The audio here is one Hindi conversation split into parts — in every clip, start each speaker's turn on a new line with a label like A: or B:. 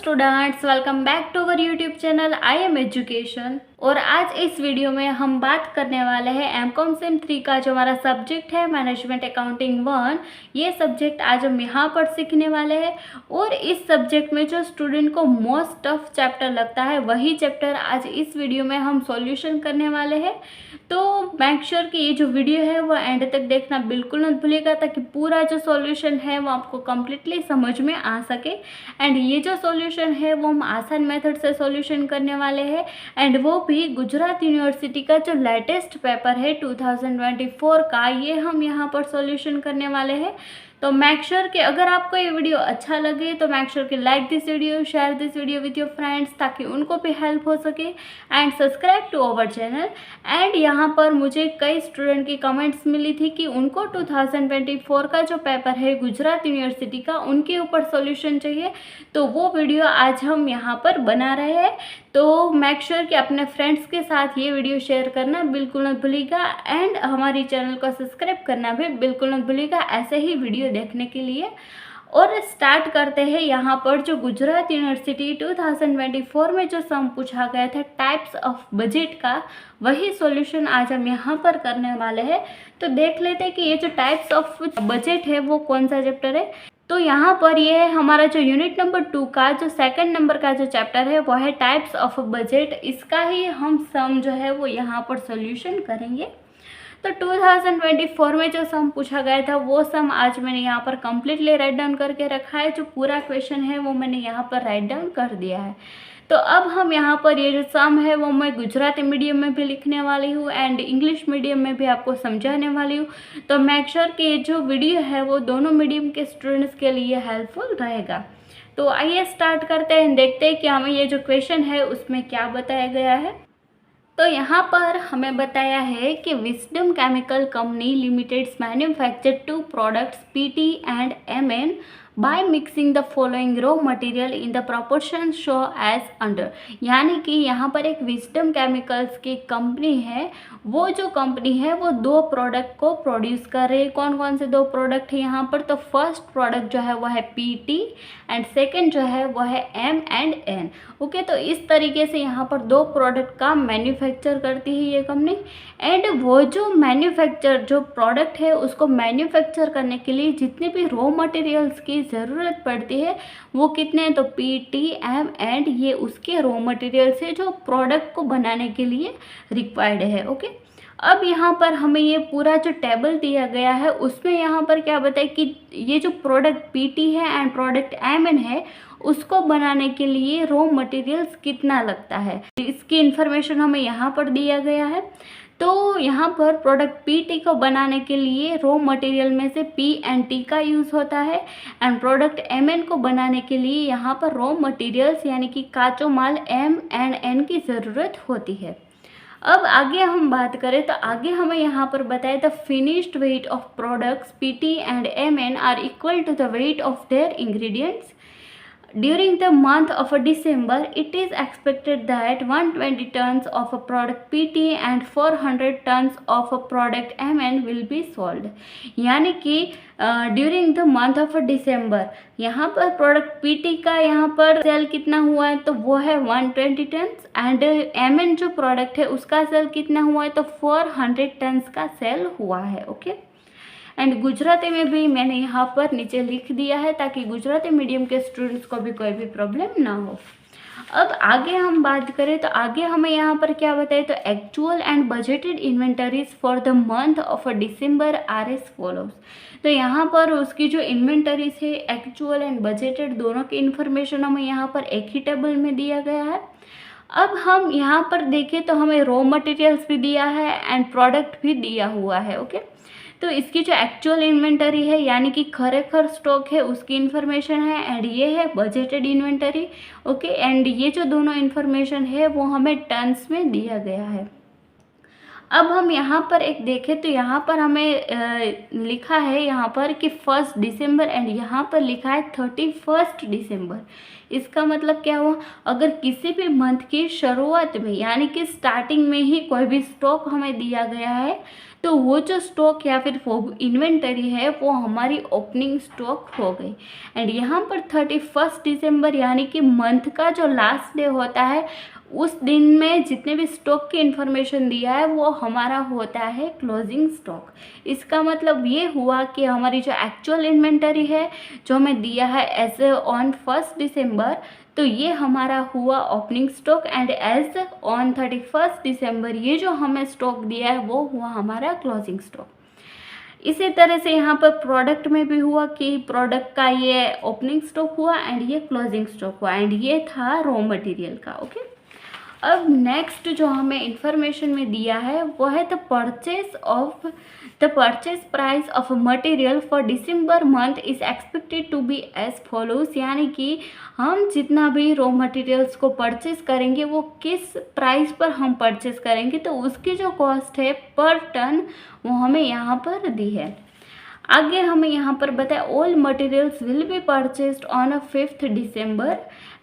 A: Students, welcome back to our YouTube channel I am education. और आज इस वीडियो में हम बात करने वाले हैं एमकॉम सेम 3 का जो हमारा सब्जेक्ट है मैनेजमेंट अकाउंटिंग 1। ये सब्जेक्ट आज हम यहाँ पर सीखने वाले हैं और इस सब्जेक्ट में जो स्टूडेंट को मोस्ट टफ चैप्टर लगता है वही चैप्टर आज इस वीडियो में हम सॉल्यूशन करने वाले हैं। तो मेक श्योर कि ये जो वीडियो है वो एंड तक देखना बिल्कुल मत भूलिएगा ताकि पूरा जो सॉल्यूशन है वो आपको कम्प्लीटली समझ में आ सके। एंड ये जो सॉल्यूशन है वो हम आसान मेथड से सॉल्यूशन करने वाले हैं एंड वो भी गुजरात यूनिवर्सिटी का जो लेटेस्ट पेपर है 2024 का, ये हम यहाँ पर सॉल्यूशन करने वाले हैं। तो मेक श्योर कि अगर आपको ये वीडियो अच्छा लगे तो मेक श्योर कि like this video, share this video with your friends ताकि उनको भी हेल्प हो सके and subscribe to our channel. And यहाँ पर मुझे कई स्टूडेंट की कमेंट्स मिली थी कि उनको 2024 का जो पेपर है गुजरात यूनिवर्सिटी का उनके ऊपर सॉल्यूशन चाहिए, तो वो वीडियो आज हम यहाँ पर बना रहे हैं। तो मेक श्योर कि अपने फ्रेंड्स के साथ ये वीडियो शेयर करना बिल्कुल मत भूलिएगा एंड हमारी चैनल को सब्सक्राइब करना भी बिल्कुल मत भूलिएगा ऐसे ही वीडियो देखने के लिए। और स्टार्ट करते हैं यहाँ पर जो गुजरात यूनिवर्सिटी 2024 में जो सम पूछा गया था टाइप्स ऑफ बजट का, वही सॉल्यूशन आज हम यहाँ पर करने वाले हैं। तो देख लेते हैं कि ये जो टाइप्स ऑफ बजट है वो कौन सा चैप्टर है। तो यहाँ पर ये है हमारा जो यूनिट नंबर 2 का जो सेकंड नंबर का जो चैप्टर है वो है टाइप्स ऑफ बजट। इसका ही हम सम जो है वो यहाँ पर सॉल्यूशन करेंगे। तो 2024 में जो सम पूछा गया था वो सम आज मैंने यहाँ पर कम्प्लीटली राइट डाउन करके रखा है। जो पूरा क्वेश्चन है वो मैंने यहाँ पर राइट डाउन कर दिया है। तो अब हम यहाँ पर ये जो सम है वो मैं गुजराती मीडियम में भी लिखने वाली हूँ एंड इंग्लिश मीडियम में भी आपको समझाने वाली हूँ। तो मेक श्योर कि ये जो वीडियो है वो दोनों मीडियम के स्टूडेंट्स के लिए हेल्पफुल रहेगा। तो आइए स्टार्ट करते हैं, देखते हैं कि हमें ये जो क्वेश्चन है उसमें क्या बताया गया है। तो यहाँ पर हमें बताया है कि Wisdom chemical company limiteds manufacture 2 products PT and MN by mixing the following raw material in the proportion show as under. यानी कि यहाँ पर एक विस्डम केमिकल्स की कंपनी है, वो जो कंपनी है वो 2 प्रोडक्ट को प्रोड्यूस कर रही है। कौन कौन से 2 प्रोडक्ट है यहाँ पर? तो फर्स्ट प्रोडक्ट जो है वो है पीटी एंड सेकेंड जो है वो है एम एंड एन। ओके, तो इस तरीके से यहाँ पर 2 प्रोडक्ट का मैन्युफैक्चर करती है ये कंपनी। एंड वो जो मैन्युफैक्चर जो प्रोडक्ट है उसको मैन्युफैक्चर करने के लिए जितने भी रॉ मटेरियल्स की ज़रूरत पड़ती है वो कितने हैं? तो पी टी एम एंड ये उसके रॉ मटेरियल्स है जो प्रोडक्ट को बनाने के लिए रिक्वायर्ड है। ओके, अब यहाँ पर हमें ये पूरा जो टेबल दिया गया है उसमें यहाँ पर क्या बताए कि ये जो प्रोडक्ट पीटी है एंड प्रोडक्ट एम एन है उसको बनाने के लिए रॉ मटेरियल्स कितना लगता है, इसकी इंफॉर्मेशन हमें यहाँ पर दिया गया है। तो यहाँ पर प्रोडक्ट पीटी को बनाने के लिए रॉ मटेरियल में से पी एंड टी का यूज़ होता है एंड प्रोडक्ट एम एन को बनाने के लिए यहाँ पर रॉ मटेरियल्स यानी कि काचो माल एम एंड एन की ज़रूरत होती है। अब आगे हम बात करें तो आगे हमें यहाँ पर बताया the finished weight of products PT and M N are equal to the weight of their ingredients. During the month of December, it is expected that 120 tons of a product PT and 400 tons of a product MN will be sold। यानी कि during the month of December यहाँ पर प्रोडक्ट PT का यहाँ पर सेल कितना हुआ है? तो वो है 120 टन्स एंड MN जो प्रोडक्ट है उसका सेल कितना हुआ है? तो 400 टन्स का सेल हुआ है। ओके, एंड गुजराती में भी मैंने यहाँ पर नीचे लिख दिया है ताकि गुजराती मीडियम के स्टूडेंट्स को भी कोई भी प्रॉब्लम ना हो। अब आगे हम बात करें तो आगे हमें यहाँ पर क्या बताए? तो actual and budgeted inventories for the month of December R S follows. तो यहाँ पर उसकी जो इन्वेंटरीज है एक्चुअल एंड बजटेड दोनों की इन्फॉर्मेशन हमें यहाँ पर एक ही टेबल में दिया गया है। अब हम यहाँ पर देखें तो हमें रॉ मटेरियल्स भी दिया है एंड प्रोडक्ट भी दिया हुआ है। ओके, तो इसकी जो एक्चुअल इन्वेंटरी है यानी कि खरेखर स्टॉक है उसकी इन्फॉर्मेशन है एंड ये है बजटेड इन्वेंटरी। ओके, एंड ये जो दोनों इन्फॉर्मेशन है वो हमें टन्स में दिया गया है। अब हम यहाँ पर एक देखें तो यहाँ पर हमें लिखा है यहाँ पर कि 1 दिसंबर एंड यहाँ पर लिखा है 31 दिसंबर। इसका मतलब क्या हुआ, अगर किसी भी मंथ की शुरुआत में यानी कि स्टार्टिंग में ही कोई भी स्टॉक हमें दिया गया है तो वो जो स्टॉक या फिर वो इन्वेंटरी है वो हमारी ओपनिंग स्टॉक हो गई। एंड यहाँ पर 31 दिसंबर यानी कि मंथ का जो लास्ट डे होता है उस दिन में जितने भी स्टॉक की इंफॉर्मेशन दिया है वो हमारा होता है क्लोजिंग स्टॉक। इसका मतलब ये हुआ कि हमारी जो एक्चुअल इन्वेंटरी है जो हमें दिया है एज ऑन 1 दिसंबर, तो ये हमारा हुआ opening stock and as on 31 दिसंबर ये जो हमें स्टॉक दिया है वो हुआ हमारा क्लोजिंग स्टॉक। इसी तरह से यहाँ पर प्रोडक्ट में भी हुआ कि प्रोडक्ट का ये ओपनिंग स्टॉक हुआ एंड ये क्लोजिंग स्टॉक हुआ एंड ये था रॉ मटेरियल का। ओके, अब नेक्स्ट जो हमें इंफॉर्मेशन में दिया है वो है the purchase price of material for December month is expected to be as follows, यानी कि हम जितना भी रॉ मटेरियल्स को परचेज करेंगे वो किस प्राइस पर हम परचेज करेंगे, तो उसकी जो कॉस्ट है पर टन वो हमें यहाँ पर दी है। आगे हमें यहाँ पर बताया all materials will be purchased on 5 December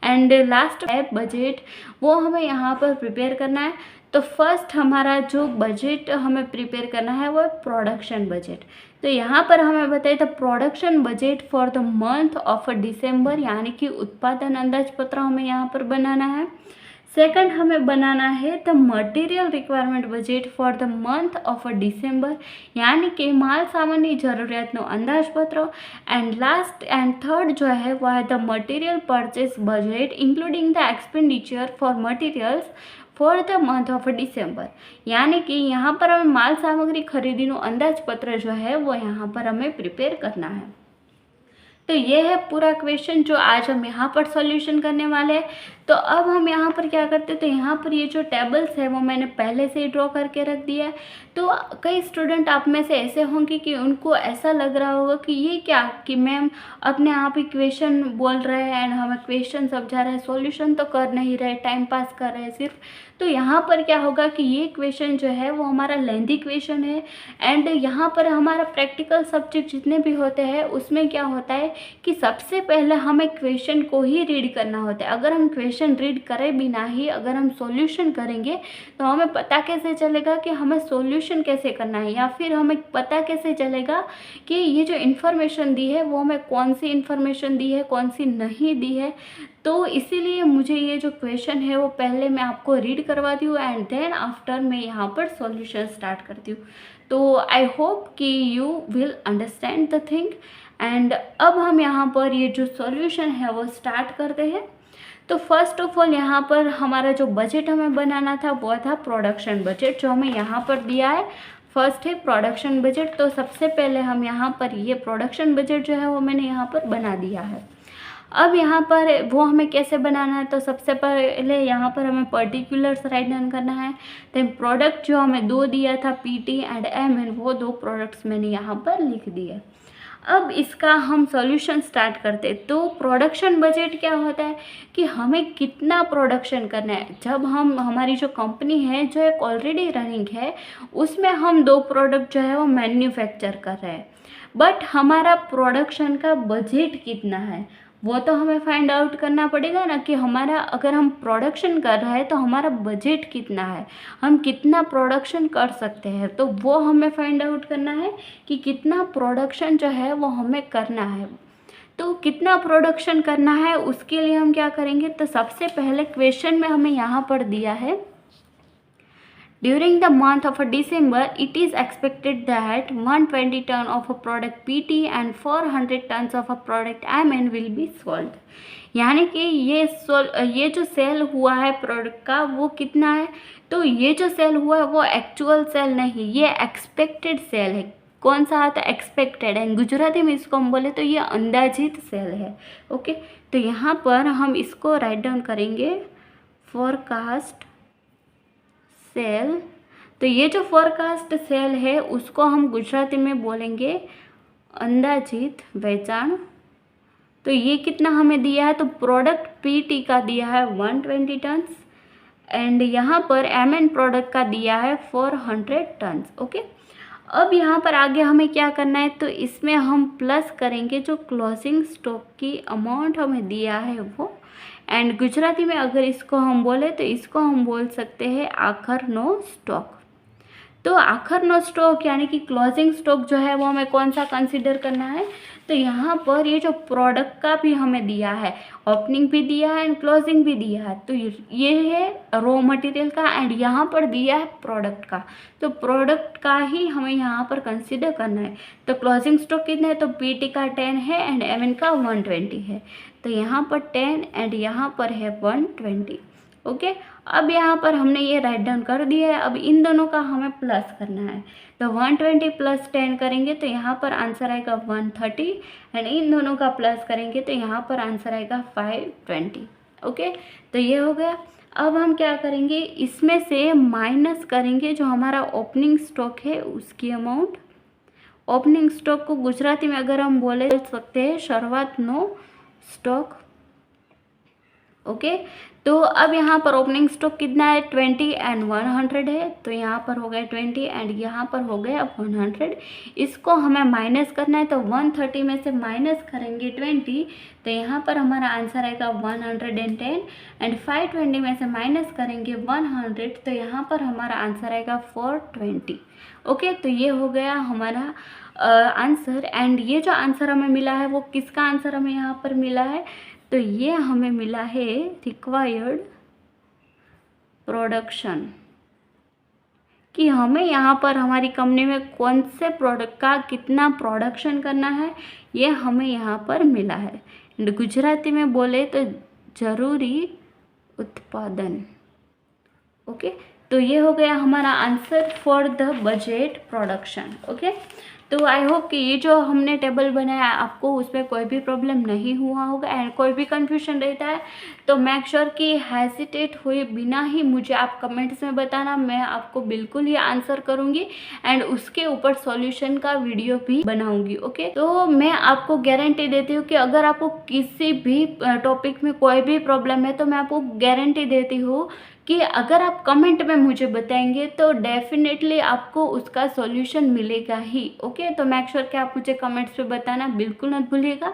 A: and last है बजट, वो हमें यहाँ पर प्रिपेयर करना है। तो फर्स्ट हमारा जो बजट हमें प्रिपेयर करना है वो है प्रोडक्शन बजट। तो यहाँ पर हमें बताइए the production budget for the month of December, यानी कि उत्पादन अंदाज पत्र हमें यहाँ पर बनाना है। सेकंड हमें बनाना है the material requirement budget for the month of December, यानी कि माल सामानની જરૂરિયાતનો અંદાજપત્ર। एंड लास्ट एंड थर्ड जो है वह है the material purchase budget including the expenditure for materials for the month of December, यानी कि यहाँ पर हमें माल सामग्री खरीदीનો अंदाजपत्र जो है वो यहाँ पर हमें प्रिपेयर करना है। तो ये है पूरा क्वेश्चन जो आज हम यहाँ पर सॉल्यूशन करने वाले हैं। तो अब हम यहाँ पर क्या करते हैं, तो यहाँ पर ये जो टेबल्स है वो मैंने पहले से ही ड्रॉ करके रख दिया है। तो कई स्टूडेंट आप में से ऐसे होंगे कि उनको ऐसा लग रहा होगा कि ये क्या कि मैम अपने आप ही क्वेश्चन बोल रहे हैं एंड हमें क्वेश्चन समझा रहे हैं, सॉल्यूशन तो कर नहीं रहे, टाइम पास कर रहे हैं सिर्फ। तो यहाँ पर क्या होगा कि ये क्वेश्चन जो है वो हमारा लेंथी क्वेश्चन है एंड यहाँ पर हमारा प्रैक्टिकल सब्जेक्ट जितने भी होते हैं उसमें क्या होता है कि सबसे पहले हमें क्वेश्चन को ही रीड करना होता है। अगर हम क्वेश्चन रीड करे बिना ही अगर हम सॉल्यूशन करेंगे तो हमें पता कैसे चलेगा कि हमें सॉल्यूशन कैसे करना है, या फिर हमें पता कैसे चलेगा कि ये जो इन्फॉर्मेशन दी है वो हमें कौन सी इन्फॉर्मेशन दी है कौन सी नहीं दी है। तो इसीलिए मुझे ये जो क्वेश्चन है वो पहले मैं आपको रीड करवाती हूँ एंड देन आफ्टर मैं यहाँ पर सॉल्यूशन स्टार्ट करती हूँ। तो आई होप कि you will understand the thing and अब हम यहाँ पर ये जो सॉल्यूशन है वो स्टार्ट करते हैं। तो फर्स्ट ऑफ ऑल यहाँ पर हमारा जो बजट हमें बनाना था वो था प्रोडक्शन बजट, जो हमें यहाँ पर दिया है। फर्स्ट है प्रोडक्शन बजट। तो सबसे पहले हम यहाँ पर ये प्रोडक्शन बजट जो है वो मैंने यहाँ पर बना दिया है। अब यहाँ पर वो हमें कैसे बनाना है, तो सबसे पहले यहाँ पर हमें पर्टिकुलर्स राइट डाउन करना है। देन प्रोडक्ट जो हमें 2 दिया था PT एंड MN, वो 2 प्रोडक्ट्स मैंने यहाँ पर लिख दिए। अब इसका हम सॉल्यूशन स्टार्ट करते हैं। तो प्रोडक्शन बजट क्या होता है कि हमें कितना प्रोडक्शन करना है। जब हम हमारी जो कंपनी है जो एक ऑलरेडी रनिंग है उसमें हम 2 प्रोडक्ट जो है वो मैन्युफैक्चर कर रहे हैं, बट हमारा प्रोडक्शन का बजट कितना है वो तो हमें फाइंड आउट करना पड़ेगा ना कि हमारा अगर हम प्रोडक्शन कर रहे हैं तो हमारा बजट कितना है, हम कितना प्रोडक्शन कर सकते हैं। तो वो हमें फाइंड आउट करना है कि कितना प्रोडक्शन जो है वो हमें करना है। तो कितना प्रोडक्शन करना है उसके लिए हम क्या करेंगे, तो सबसे पहले क्वेश्चन में हमें यहाँ पर दिया है During the month of December, it is expected that 120 ton of a product PT and 400 tons of a product MN will be sold। यानी कि ये जो सेल हुआ है प्रोडक्ट का वो कितना है, तो ये जो सेल हुआ है वो एक्चुअल सेल नहीं, ये एक्सपेक्टेड सेल है। कौन सा आता है, एक्सपेक्टेड है। गुजराती में इसको हम बोले तो ये अंदाजित सेल है। ओके, तो यहाँ पर हम इसको राइट डाउन करेंगे फोरकास्ट सेल। तो ये जो फोरकास्ट सेल है उसको हम गुजराती में बोलेंगे अंदाजित वेचाण। तो ये कितना हमें दिया है, तो प्रोडक्ट PT का दिया है 120 टन्स एंड यहाँ पर एम प्रोडक्ट का दिया है 400 टन। ओके, अब यहाँ पर आगे हमें क्या करना है, तो इसमें हम प्लस करेंगे जो क्लोजिंग स्टॉक की अमाउंट हमें दिया है वो, एंड गुजराती में अगर इसको हम बोले तो इसको हम बोल सकते हैं आखरनो स्टॉक। तो आखरनो स्टॉक यानी कि क्लोजिंग स्टॉक जो है वो हमें कौन सा कंसीडर करना है, तो यहाँ पर ये जो प्रोडक्ट का भी हमें दिया है, ओपनिंग भी दिया है एंड क्लोजिंग भी दिया है, तो ये है रॉ मटेरियल का एंड यहाँ पर दिया है प्रोडक्ट का, तो प्रोडक्ट का ही हमें यहाँ पर कंसीडर करना है। तो क्लोजिंग स्टॉक कितना है, तो पीटी का 10 है एंड एमएन का 120 है, तो यहाँ पर 10 एंड यहाँ पर है 120। ओके, अब यहाँ पर हमने ये राइट डाउन कर दिया है। अब इन दोनों का हमें प्लस करना है, तो 120 प्लस 10 करेंगे तो यहाँ पर आंसर आएगा 130 एंड इन दोनों का प्लस करेंगे तो यहाँ पर आंसर आएगा 520। ओके, तो ये हो गया। अब हम क्या करेंगे, इसमें से माइनस करेंगे जो हमारा ओपनिंग स्टॉक है उसकी अमाउंट। ओपनिंग स्टॉक को गुजराती में अगर हम बोले सकते हैं शरूआतनो स्टॉक। ओके, तो अब यहाँ पर ओपनिंग स्टॉक कितना है, 20 एंड 100 है, तो यहाँ पर हो गया 20 एंड यहाँ पर हो गया 100। इसको हमें माइनस करना है, तो 130 में से माइनस करेंगे 20 तो यहाँ पर हमारा आंसर आएगा 110 एंड 520 में से माइनस करेंगे 100 तो यहाँ पर हमारा आंसर आएगा 420। ओके, तो ये हो गया हमारा आंसर एंड ये जो आंसर हमें मिला है वो किसका आंसर हमें यहाँ पर मिला है, तो ये हमें मिला है रिक्वायर्ड प्रोडक्शन, कि हमें यहाँ पर हमारी कंपनी में कौन से प्रोडक्ट का कितना प्रोडक्शन करना है ये हमें यहाँ पर मिला है। गुजराती में बोले तो जरूरी उत्पादन। ओके, तो ये हो गया हमारा answer for the budget production. Okay, तो आई होप कि ये जो हमने टेबल बनाया आपको उसमें कोई भी प्रॉब्लम नहीं हुआ होगा एंड कोई भी कंफ्यूजन रहता है तो मेक श्योर कि हेजिटेट हुए बिना ही मुझे आप कमेंट्स में बताना, मैं आपको बिल्कुल ही आंसर करूँगी एंड उसके ऊपर सॉल्यूशन का वीडियो भी बनाऊँगी। ओके, तो मैं आपको गारंटी देती हूँ कि अगर आपको किसी भी टॉपिक में कोई भी प्रॉब्लम है तो मैं आपको गारंटी देती हूँ कि अगर आप कमेंट में मुझे बताएंगे तो डेफिनेटली आपको उसका सॉल्यूशन मिलेगा ही। ओके, तो मेक श्योर कि आप मुझे कमेंट्स पे बताना बिल्कुल मत भूलिएगा।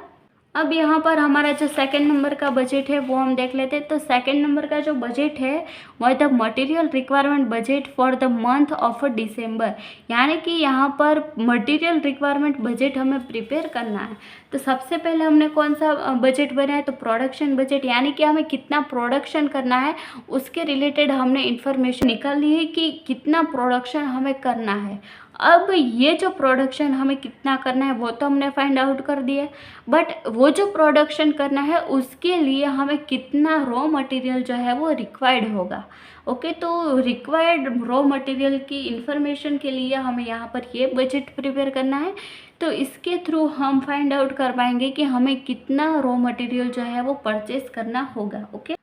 A: अब यहाँ पर हमारा जो सेकंड नंबर का बजट है वो हम देख लेते हैं। तो सेकंड नंबर का जो बजट है वो है the material requirement budget for the month of December, यानी कि यहाँ पर मटेरियल रिक्वायरमेंट बजट हमें प्रिपेयर करना है। तो सबसे पहले हमने कौन सा बजट बनाया, तो प्रोडक्शन बजट, यानी कि हमें कितना प्रोडक्शन करना है उसके रिलेटेड हमने इंफॉर्मेशन निकाल ली है कि कितना प्रोडक्शन हमें करना है। अब ये जो प्रोडक्शन हमें कितना करना है वो तो हमने फाइंड आउट कर दिया, बट वो जो प्रोडक्शन करना है उसके लिए हमें कितना रॉ मटेरियल जो है वो रिक्वायर्ड होगा। ओके, तो रिक्वायर्ड रॉ मटेरियल की इंफॉर्मेशन के लिए हमें यहाँ पर ये बजट प्रिपेयर करना है। तो इसके थ्रू हम फाइंड आउट कर पाएंगे कि हमें कितना रॉ मटेरियल जो है वो परचेस करना होगा। ओके,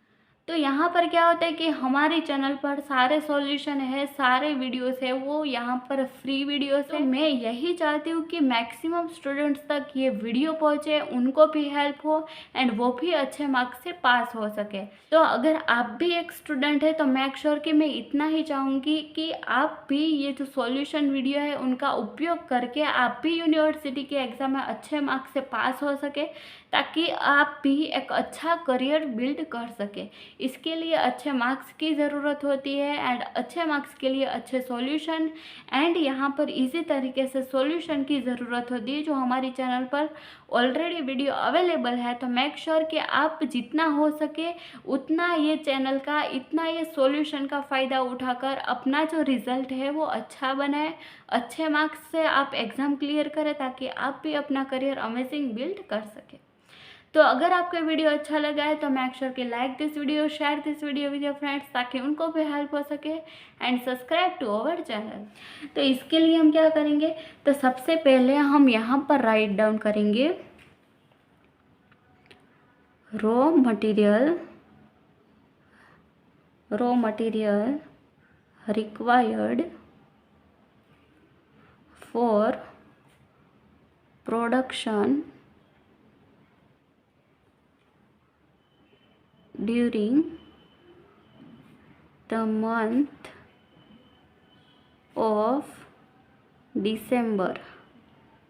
A: तो यहाँ पर क्या होता है कि हमारे चैनल पर सारे सॉल्यूशन है, सारे वीडियोस है वो यहाँ पर फ्री वीडियोस है। मैं यही चाहती हूँ कि मैक्सिमम स्टूडेंट्स तक ये वीडियो पहुँचे, उनको भी हेल्प हो एंड वो भी अच्छे मार्क्स से पास हो सके। तो अगर आप भी एक स्टूडेंट है तो मेक श्योर कि मैं इतना ही चाहूँगी कि आप भी ये जो सॉल्यूशन वीडियो है उनका उपयोग करके आप भी यूनिवर्सिटी के एग्ज़ाम में अच्छे मार्क्स से पास हो सके, ताकि आप भी एक अच्छा करियर बिल्ड कर सके। इसके लिए अच्छे मार्क्स की ज़रूरत होती है एंड अच्छे मार्क्स के लिए अच्छे सॉल्यूशन एंड यहाँ पर इजी तरीके से सॉल्यूशन की ज़रूरत होती है, जो हमारी चैनल पर ऑलरेडी वीडियो अवेलेबल है। तो मेक श्योर कि आप जितना हो सके उतना ये चैनल का, इतना ये सॉल्यूशन का फ़ायदा उठाकर अपना जो रिज़ल्ट है वो अच्छा बनाए, अच्छे मार्क्स से आप एग्ज़ाम क्लियर करें, ताकि आप भी अपना करियर अमेजिंग बिल्ड कर सकें। तो अगर आपका वीडियो अच्छा लगा है तो मेक श्योर कि like this video, share this video with your friends, ताकि उनको भी हेल्प हो सके and subscribe to our channel. तो इसके लिए हम क्या करेंगे, तो सबसे पहले हम यहाँ पर राइट डाउन करेंगे raw material required for production during the month of December.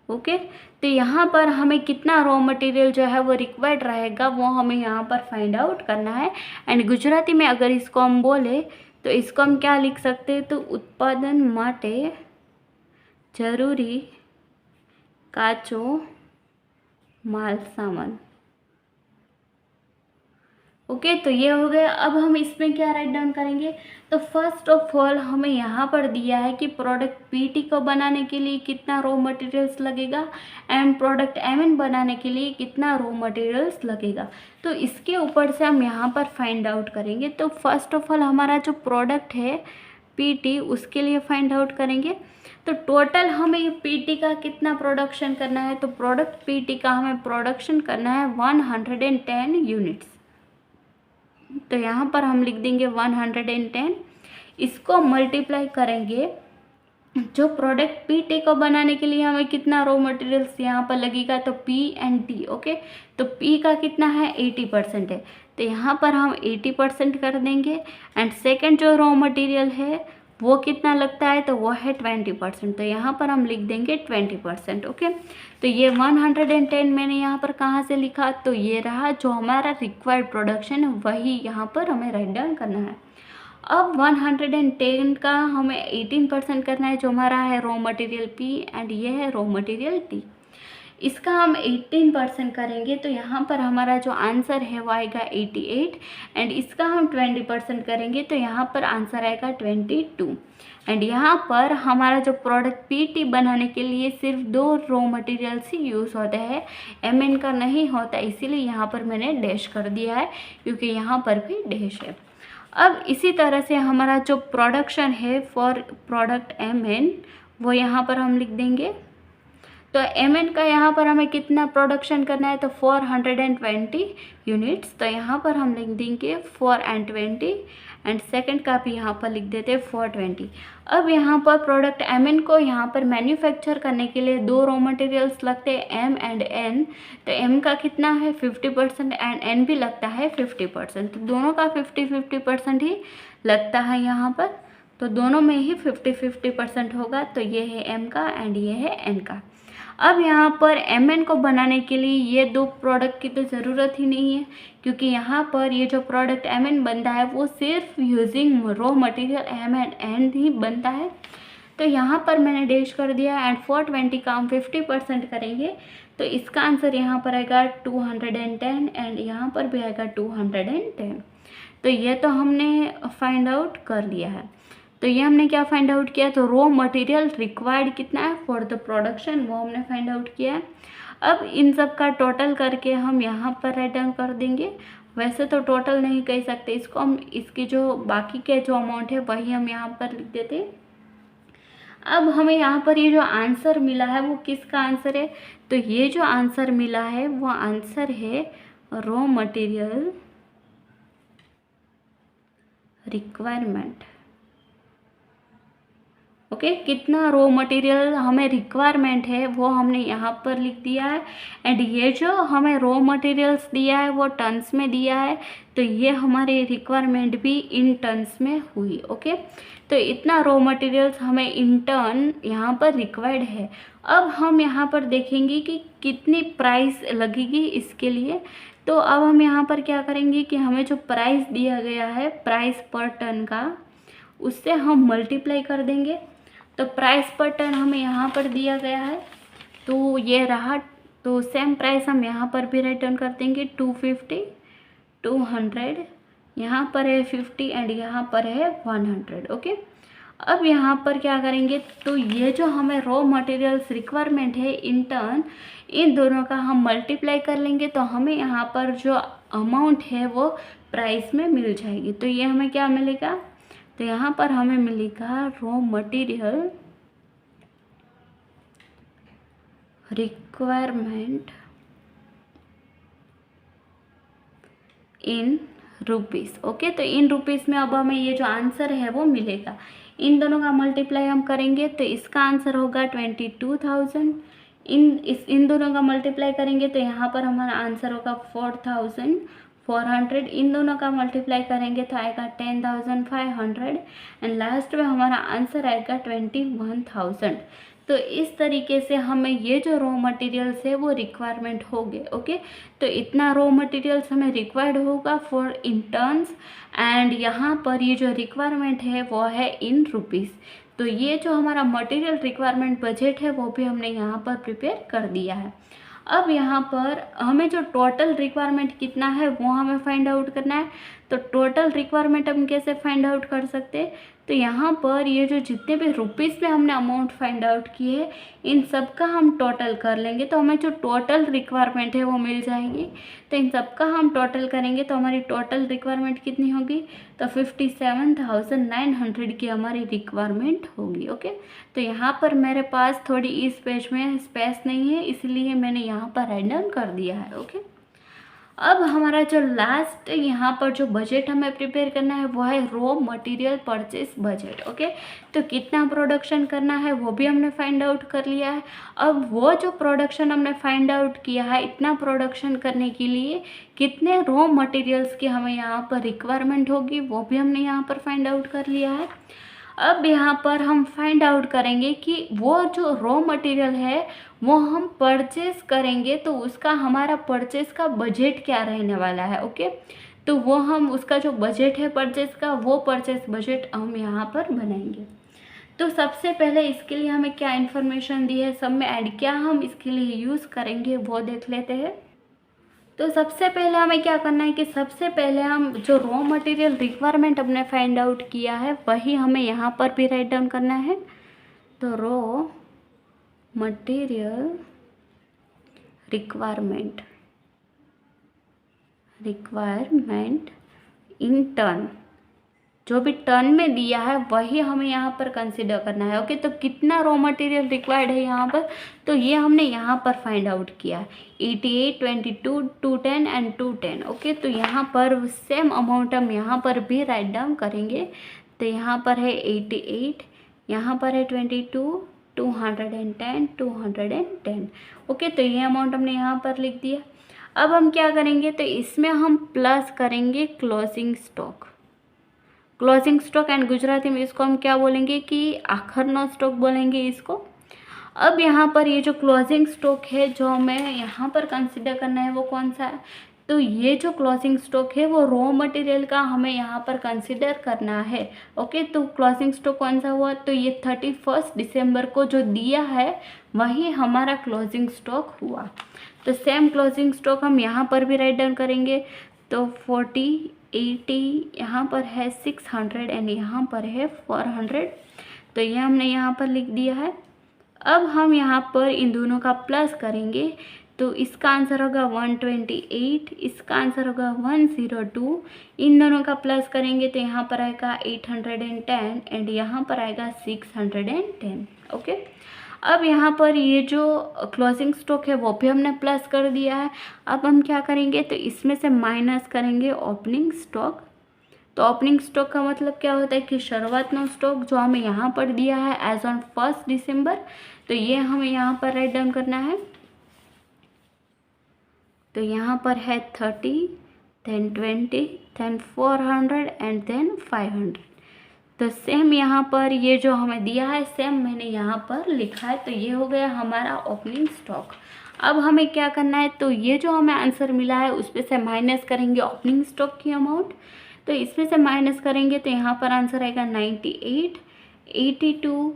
A: Okay, तो यहाँ पर हमें कितना रॉ मटेरियल जो है वो रिक्वायर्ड रहेगा वो हमें यहाँ पर फाइंड आउट करना है। एंड गुजराती में अगर इसको हम बोले तो इसको हम क्या लिख सकते हैं, तो उत्पादन माटे जरूरी काचो माल सामान। ओके, तो ये हो गया। अब हम इसमें क्या राइट डाउन करेंगे, तो फर्स्ट ऑफ ऑल हमें यहाँ पर दिया है कि प्रोडक्ट पीटी को बनाने के लिए कितना रॉ मटेरियल्स लगेगा एंड प्रोडक्ट एमएन बनाने के लिए कितना रॉ मटेरियल्स लगेगा। तो इसके ऊपर से हम यहाँ पर फाइंड आउट करेंगे। तो फर्स्ट ऑफ ऑल हमारा जो प्रोडक्ट है पीटी उसके लिए फाइंड आउट करेंगे। तो टोटल हमें पीटी का कितना प्रोडक्शन करना है, तो प्रोडक्ट पीटी का हमें प्रोडक्शन करना है 110 यूनिट्स। तो यहाँ पर हम लिख देंगे 110। इसको मल्टीप्लाई करेंगे, जो प्रोडक्ट पीटी को बनाने के लिए हमें कितना रॉ मटेरियल्स यहाँ पर लगेगा, तो पी एंड टी। ओके, तो पी का कितना है 80% है, तो यहाँ पर हम 80% कर देंगे। एंड सेकंड जो रॉ मटेरियल है वो कितना लगता है, तो वो है 20%, तो यहाँ पर हम लिख देंगे 20%। ओके, तो ये 110 मैंने यहाँ पर कहाँ से लिखा, तो ये रहा जो हमारा रिक्वायर्ड प्रोडक्शन है वही यहाँ पर हमें राइट डाउन करना है। अब 110 का हमें 18% करना है जो हमारा है रॉ मटेरियल पी एंड ये है रॉ मटेरियल टी। इसका हम 18% करेंगे तो यहाँ पर हमारा जो आंसर है वो आएगा 88 एंड इसका हम 20% करेंगे तो यहाँ पर आंसर आएगा 22। एंड यहाँ पर हमारा जो प्रोडक्ट पीटी बनाने के लिए सिर्फ 2 रॉ मटेरियल्स ही यूज़ होते हैं, एमएन का नहीं होता, इसीलिए यहाँ पर मैंने डैश कर दिया है क्योंकि यहाँ पर भी डैश है। अब इसी तरह से हमारा जो प्रोडक्शन है फॉर प्रोडक्ट एमएन वो यहाँ पर हम लिख देंगे। तो एमएन का यहाँ पर हमें कितना प्रोडक्शन करना है, तो 420 यूनिट्स, तो यहाँ पर हम लिख देंगे 420 एंड सेकंड का भी यहाँ पर लिख देते हैं 420। अब यहाँ पर प्रोडक्ट एमएन को यहाँ पर मैन्युफैक्चर करने के लिए 2 रॉ मटेरियल्स लगते हैं एम एंड एन, तो एम का कितना है 50% एंड एन भी लगता है 50%, तो दोनों का 50-50% ही लगता है यहाँ पर, तो दोनों में ही 50-50% होगा। तो ये है एम का एंड ये है एन का। अब यहाँ पर एमएन को बनाने के लिए ये 2 प्रोडक्ट की तो ज़रूरत ही नहीं है क्योंकि यहाँ पर ये जो प्रोडक्ट एमएन बनता है वो सिर्फ using raw material M and N ही बनता है, तो यहाँ पर मैंने डैश कर दिया। एंड 420 का हम 50% करेंगे तो इसका आंसर यहाँ पर आएगा 210 एंड यहाँ पर भी आएगा 210। तो ये तो हमने फाइंड आउट कर लिया है। तो ये हमने क्या फाइंड आउट किया, तो रॉ मटेरियल रिक्वायर्ड कितना है फॉर द प्रोडक्शन वो हमने फाइंड आउट किया है। अब इन सब का टोटल करके हम यहाँ पर राइट डाउन कर देंगे। वैसे तो टोटल नहीं कह सकते इसको, हम इसकी जो बाकी के जो अमाउंट है वही हम यहाँ पर लिख देते हैं। अब हमें यहाँ पर ये जो आंसर मिला है वो किसका आंसर है, तो ये जो आंसर मिला है वो आंसर है रॉ मटेरियल रिक्वायरमेंट। ओके, कितना रॉ मटेरियल हमें रिक्वायरमेंट है वो हमने यहाँ पर लिख दिया है। एंड ये जो हमें रॉ मटेरियल्स दिया है वो टन्स में दिया है, तो ये हमारी रिक्वायरमेंट भी इन टन्स में हुई। ओके, तो इतना रॉ मटेरियल्स हमें इन टन यहाँ पर रिक्वायर्ड है। अब हम यहाँ पर देखेंगे कि कितनी प्राइस लगेगी इसके लिए। तो अब हम यहाँ पर क्या करेंगे कि हमें जो प्राइस दिया गया है प्राइस पर टन का, उससे हम मल्टीप्लाई कर देंगे। तो प्राइस पर टन हमें यहाँ पर दिया गया है तो ये रहा, तो सेम प्राइस हम यहाँ पर भी रिटर्न कर देंगे 250, 200, यहाँ पर है 50 एंड यहाँ पर है 100। ओके, अब यहाँ पर क्या करेंगे, तो ये जो हमें रॉ मटेरियल्स रिक्वायरमेंट है इन टर्न, इन दोनों का हम मल्टीप्लाई कर लेंगे तो हमें यहाँ पर जो अमाउंट है वो प्राइस में मिल जाएगी। तो ये हमें क्या मिलेगा, तो यहाँ पर हमें मिलेगा रॉ मटेरियल रिक्वायरमेंट इन रुपीस। ओके, तो इन रुपीस में अब हमें ये जो आंसर है वो मिलेगा। इन दोनों का मल्टीप्लाई हम करेंगे तो इसका आंसर होगा 22,000। इन दोनों का मल्टीप्लाई करेंगे तो यहाँ पर हमारा आंसर होगा 400, इन दोनों का मल्टीप्लाई करेंगे तो आएगा 10,500 एंड लास्ट में हमारा आंसर आएगा 21,000। तो इस तरीके से हमें ये जो रॉ मटेरियल्स है वो रिक्वायरमेंट हो गए। ओके, तो इतना रॉ मटेरियल्स हमें रिक्वायर्ड होगा फॉर इन टर्न्स एंड यहाँ पर ये जो रिक्वायरमेंट है वो है इन रुपीज़। तो ये जो हमारा मटेरियल रिक्वायरमेंट बजट है वो भी हमने यहाँ पर प्रिपेयर कर दिया है। अब यहाँ पर हमें जो टोटल रिक्वायरमेंट कितना है वो हमें फाइंड आउट करना है। तो टोटल रिक्वायरमेंट हम कैसे फाइंड आउट कर सकते हैं, तो यहाँ पर ये जो जितने भी रुपीज़ में हमने अमाउंट फाइंड आउट किए है इन सब का हम टोटल कर लेंगे तो हमें जो टोटल रिक्वायरमेंट है वो मिल जाएगी। तो इन सब का हम टोटल करेंगे तो हमारी टोटल रिक्वायरमेंट कितनी होगी, तो 57,900 की हमारी रिक्वायरमेंट होगी। ओके, तो यहाँ पर मेरे पास थोड़ी इस पेज में स्पेस नहीं है इसलिए मैंने यहाँ पर राइट डाउन कर दिया है। ओके, अब हमारा जो लास्ट यहाँ पर जो बजट हमें प्रिपेयर करना है वो है raw material purchase budget. Okay, तो कितना प्रोडक्शन करना है वो भी हमने फाइंड आउट कर लिया है। अब वो जो प्रोडक्शन हमने फाइंड आउट किया है, इतना प्रोडक्शन करने के लिए कितने रॉ मटेरियल्स की हमें यहाँ पर रिक्वायरमेंट होगी वो भी हमने यहाँ पर फाइंड आउट कर लिया है। अब यहाँ पर हम फाइंड आउट करेंगे कि वो जो रॉ मटेरियल है वो हम परचेस करेंगे तो उसका हमारा परचेस का बजट क्या रहने वाला है। ओके, तो वो हम उसका जो बजट है परचेस का वो परचेस बजट हम यहाँ पर बनाएंगे। तो सबसे पहले इसके लिए हमें क्या इन्फॉर्मेशन दी है, सब में ऐड क्या हम इसके लिए यूज़ करेंगे वो देख लेते हैं। तो सबसे पहले हमें क्या करना है कि सबसे पहले हम जो रॉ मटेरियल रिक्वायरमेंट हमने फाइंड आउट किया है वही हमें यहाँ पर भी राइट डाउन करना है। तो raw material requirement in ton, जो भी टर्न में दिया है वही हमें यहाँ पर कंसिडर करना है। ओके, तो कितना रॉ मटेरियल रिक्वायर्ड है यहाँ पर, तो ये हमने यहाँ पर फाइंड आउट किया है 88, 22, 210 एंड 210। ओके, तो यहाँ पर सेम अमाउंट हम यहाँ पर भी राइट डाउन करेंगे। तो यहाँ पर है 88, यहाँ पर है 22, 210, 210। ओके, तो ये अमाउंट हमने यहाँ पर लिख दिया। अब हम क्या करेंगे, तो इसमें हम प्लस करेंगे closing stock. Closing stock and Gujarati में इसको हम क्या बोलेंगे कि आखरनो स्टॉक बोलेंगे इसको। अब यहाँ पर ये जो क्लोजिंग स्टॉक है जो हमें यहाँ पर कंसिडर करना है वो कौन सा है, तो ये जो क्लोजिंग स्टॉक है वो रॉ मटेरियल का हमें यहाँ पर कंसिडर करना है। ओके, तो क्लोजिंग स्टॉक कौन सा हुआ, तो ये 31 दिसंबर को जो दिया है वही हमारा क्लोजिंग स्टॉक हुआ। तो सेम क्लोजिंग स्टॉक हम यहाँ पर भी राइट डाउन करेंगे। तो 40, 80, यहाँ पर है 600 एंड यहाँ पर है 400। तो ये हमने यहाँ पर लिख दिया है। अब हम यहाँ पर इन दोनों का प्लस करेंगे तो इसका आंसर होगा 128, इसका आंसर होगा 102। इन दोनों का प्लस करेंगे तो यहाँ पर आएगा 810 एंड यहाँ पर आएगा 610। ओके, अब यहाँ पर ये जो क्लोजिंग स्टॉक है वो भी हमने प्लस कर दिया है। अब हम क्या करेंगे, तो इसमें से माइनस करेंगे ओपनिंग स्टॉक। तो ओपनिंग स्टॉक का मतलब क्या होता है कि शुरुआतनो स्टॉक जो हमें यहाँ पर दिया है एज ऑन 1 दिसंबर, तो ये हमें यहाँ पर राइट डाउन करना है। तो यहाँ पर है 30, then 20, then 400 एंड then 500। तो सेम यहाँ पर ये जो हमें दिया है सेम मैंने यहाँ पर लिखा है। तो ये हो गया हमारा ओपनिंग स्टॉक। अब हमें क्या करना है, तो ये जो हमें आंसर मिला है उसमें से माइनस करेंगे ओपनिंग स्टॉक की अमाउंट। तो इसमें से माइनस करेंगे तो यहाँ पर आंसर आएगा 98, 82,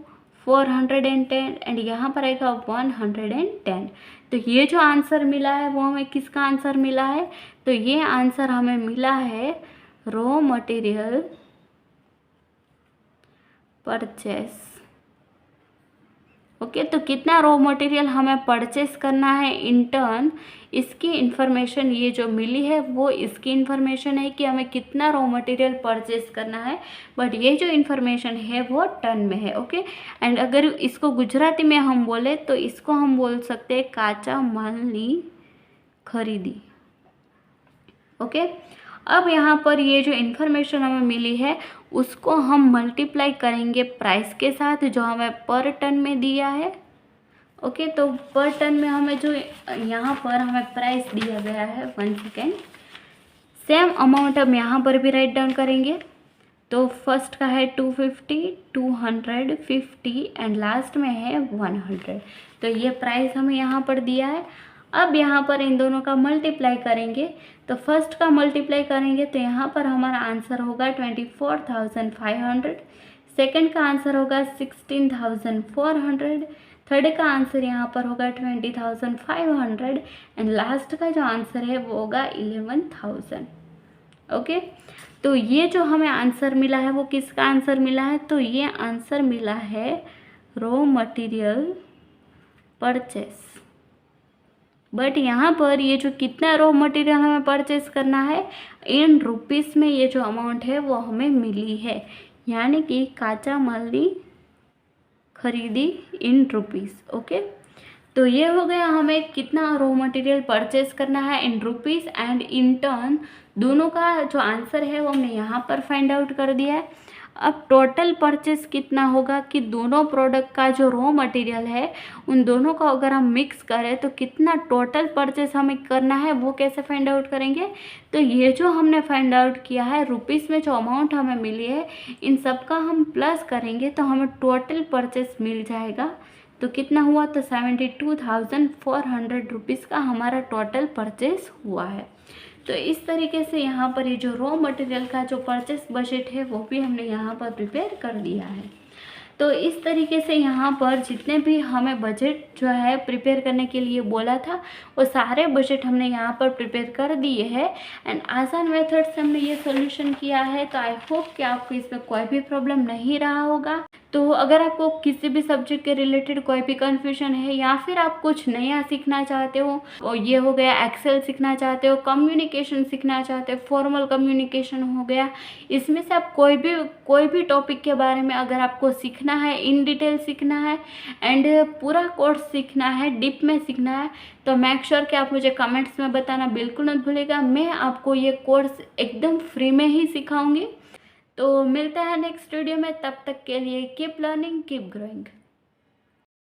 A: 410 एंड यहाँ पर आएगा 110। तो ये जो आंसर मिला है वो हमें किसका आंसर मिला है, तो ये आंसर हमें मिला है रॉ मटेरियल परचेस। ओके, तो कितना रॉ मटेरियल हमें परचेस करना है इन टर्न, इसकी इन्फॉर्मेशन ये जो मिली है वो इसकी इन्फॉर्मेशन है कि हमें कितना रॉ मटेरियल परचेस करना है, बट ये जो इन्फॉर्मेशन है वो टन में है। ओके, एंड अगर इसको गुजराती में हम बोले तो इसको हम बोल सकते हैं काचा मालनी खरीदी। ओके, अब यहाँ पर ये जो इन्फॉर्मेशन हमें मिली है उसको हम मल्टीप्लाई करेंगे प्राइस के साथ जो हमें पर टन में दिया है। ओके, तो पर टन में हमें जो यहाँ पर हमें प्राइस दिया गया है 1 सेकेंड सेम अमाउंट हम यहाँ पर भी राइट डाउन करेंगे। तो फर्स्ट का है 250, 250 एंड लास्ट में है 100। तो ये प्राइस हमें यहाँ पर दिया है। अब यहाँ पर इन दोनों का मल्टीप्लाई करेंगे। तो फर्स्ट का मल्टीप्लाई करेंगे तो यहाँ पर हमारा आंसर होगा 24,500, सेकंड का आंसर होगा 16,400, थर्ड का आंसर यहाँ पर होगा 20,500 एंड लास्ट का जो आंसर है वो होगा 11,000। ओके, तो ये जो हमें आंसर मिला है वो किसका आंसर मिला है? तो ये आंसर मिला है रॉ मटेरियल परचेस। बट यहाँ पर ये जो कितना रॉ मटेरियल हमें परचेस करना है इन रुपीस में, ये जो अमाउंट है वो हमें मिली है, यानी कि काचा माल की खरीदी इन रुपीस। ओके, तो ये हो गया हमें कितना रॉ मटेरियल परचेस करना है इन रुपीस एंड इन टर्न। दोनों का जो आंसर है वो हमने यहाँ पर फाइंड आउट कर दिया है। अब टोटल परचेस कितना होगा कि दोनों प्रोडक्ट का जो रॉ मटेरियल है उन दोनों का अगर हम मिक्स करें तो कितना टोटल परचेस हमें करना है वो कैसे फाइंड आउट करेंगे? तो ये जो हमने फाइंड आउट किया है रुपीस में जो अमाउंट हमें मिली है इन सब का हम प्लस करेंगे तो हमें टोटल परचेस मिल जाएगा। तो कितना हुआ? तो 72,400 रुपीज़ का हमारा टोटल परचेस हुआ है। तो इस तरीके से यहाँ पर ये जो रॉ मटेरियल का जो परचेस बजट है वो भी हमने यहाँ पर प्रिपेयर कर दिया है। तो इस तरीके से यहाँ पर जितने भी हमें बजट जो है प्रिपेयर करने के लिए बोला था वो सारे बजट हमने यहाँ पर प्रिपेयर कर दिए हैं एंड आसान मेथड से हमने ये सोल्यूशन किया है। तो आई होप कि आपको इसमें कोई भी प्रॉब्लम नहीं रहा होगा। तो अगर आपको किसी भी सब्जेक्ट के रिलेटेड कोई भी कन्फ्यूजन है या फिर आप कुछ नया सीखना चाहते हो, और ये हो गया एक्सेल सीखना चाहते हो, कम्युनिकेशन सीखना चाहते हो, फॉर्मल कम्युनिकेशन हो गया, इसमें से आप कोई भी टॉपिक के बारे में अगर आपको सीखना है, इन डिटेल सीखना है एंड पूरा कोर्स सीखना है, डीप में सीखना है, तो मेक श्योर कि आप मुझे कमेंट्स में बताना बिल्कुल मत भूलिएगा। मैं आपको ये कोर्स एकदम फ्री में ही सिखाऊंगी। तो मिलते हैं नेक्स्ट वीडियो में, तब तक के लिए कीप लर्निंग कीप ग्रोइंग।